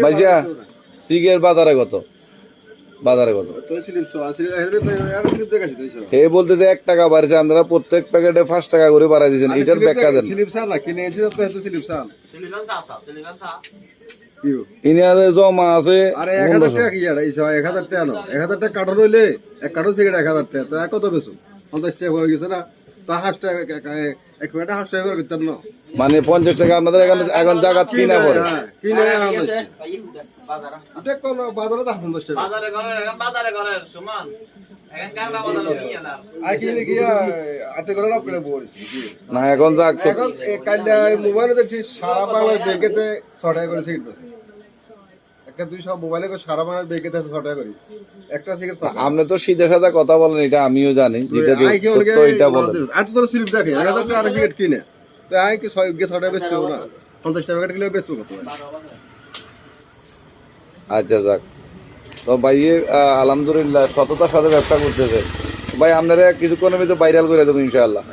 ভাইজা সিগের বাজারে কত? হে বলতে যে 1 টাকা বাড়ছে, আপনারা প্রত্যেক প্যাকেটে 5 টাকা করে বাড়াই দিয়েছেন, এটার ব্যাখ্যা দেন। ইনাদের জমা আছে 1000 টাকা কি 1000 টাকা নো 1000 টাকা কার্টন হইলে এক কার্টন সিগারেট 1000 টাকা, তো কত বেচো? 50 টাকা হয়ে গেছে না, তা 5 টাকা এক প্যাকেটে 5 টাকা করে করতেন না, মানে 50 টাকা আপনাদের এখন জায়গা কিনা পড়ে। কিনে এটা কোন বাজারে দাম 50 টাকা সমান আই কিনে কি আতে করে না করে বলছি না এখন যাক তো। এখন কাইলা মোবাইলে দেখছি সারা বাংলায় বেগেতে 6 টাকা করে সিগারেট বেচে, একটা দুই সব মোবাইলে সারা বাংলায় বেগেতে 6 টাকা করে একটা সিগারেট। আপনি তো সিধা সাদা কথা বলেন, এটা আমিও জানি, যেটা সত্য এটা বলেন। এত তোর স্লিপ দেখে 1000 টাকা আর সিগারেট কিনে, তো আই কি 6 টাকা বেচতে না, 50 টাকা কিলো বেচবো কত? আচ্ছা যাক, তো ভাই আলহামদুলিল্লাহ সততার সাথে ব্যবসা করতেছে ভাই। আপনারা কিছুক্ষণের ভিতরে ভাইরাল করে দেবো ইনশাআল্লাহ।